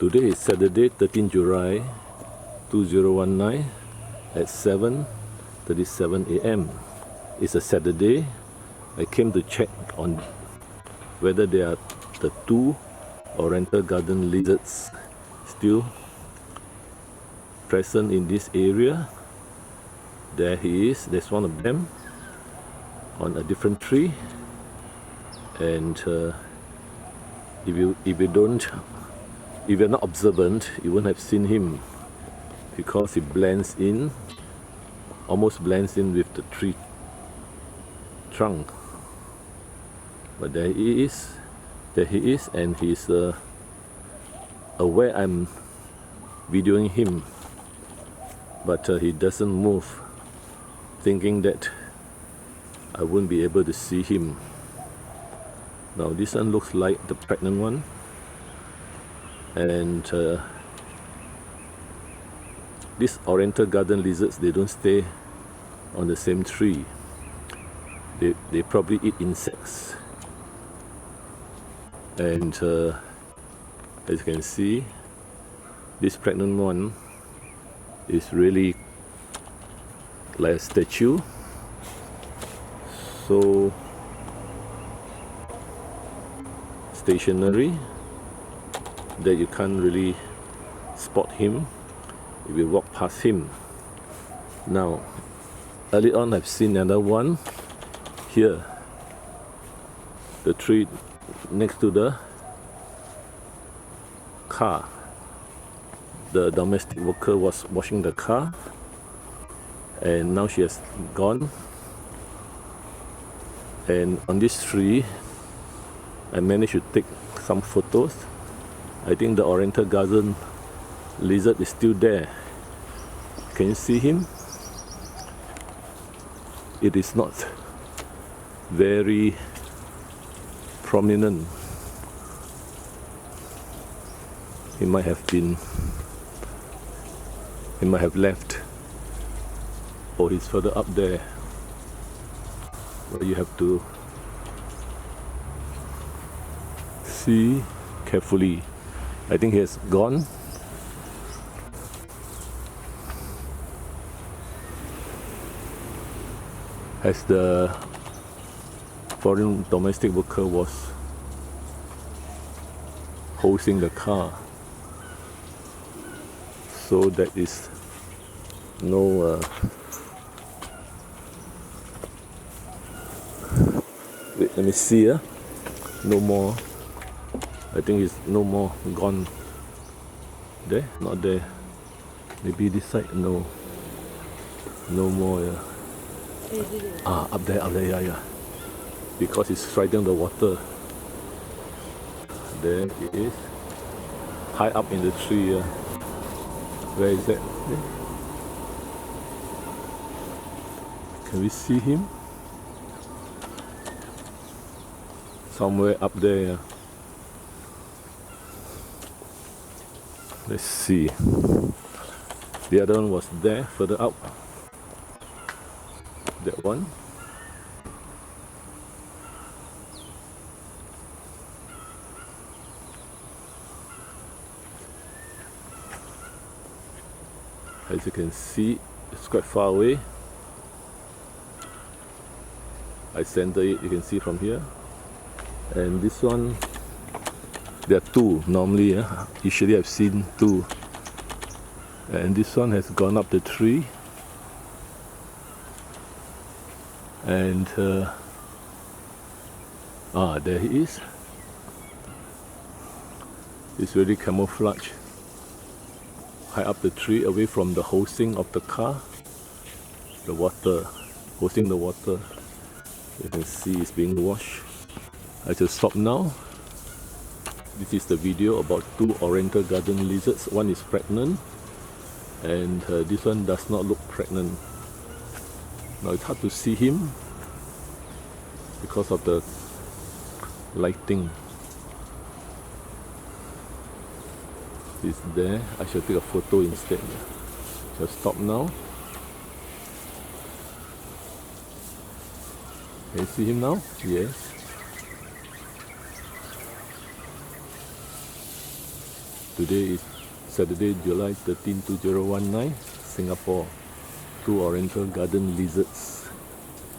Today is Saturday, 13 July 2019 at 7:37 a.m. It's a Saturday. I came to check on whether there are the two Oriental Garden Lizards still present in this area. There he is. There's one of them on a different tree, and if you're not observant, you won't have seen him because he blends in, almost blends in with the tree trunk. But there he is, and he's aware I'm videoing him, but he doesn't move, thinking that I won't be able to see him. Now this one looks like the pregnant one, and these Oriental Garden Lizards, they don't stay on the same tree. They probably eat insects, and as you can see, this pregnant one is really like a statue, so stationary that you can't really spot him if you walk past him. Now, early on I've seen another one here, the tree next to the car. The domestic worker was washing the car, and now she has gone. And on this tree, I managed to take some photos. I think the Oriental Garden Lizard is still there. Can you see him? It is not very prominent. He might have left, or he's further up there. But you have to see carefully. I think he has gone. As the foreign domestic worker was hosing the car, so that is no wait, let me see. No more. I think it's no more, gone. There? Not there. Maybe this side? No. No more. Up there, yeah. Because it's striking the water. There it is. High up in the tree. Where is that? There. Can we see him? Somewhere up there. Let's see. The other one was there, further up. That one. As you can see, it's quite far away. I center it, you can see from here. And this one, there are two normally. Usually I've seen two. And this one has gone up the tree. And there he is. It's really camouflage. High up the tree, away from the hosing of the car. The water, hosting the water. You can see it's being washed. I shall stop now. This is the video about two Oriental Garden Lizards. One is pregnant, and this one does not look pregnant. Now it's hard to see him because of the lighting. He's there. I shall take a photo instead. Shall stop now. Can you see him now? Yes. Today is Saturday, July 13, 2019, Singapore. 2 Oriental Garden Lizards.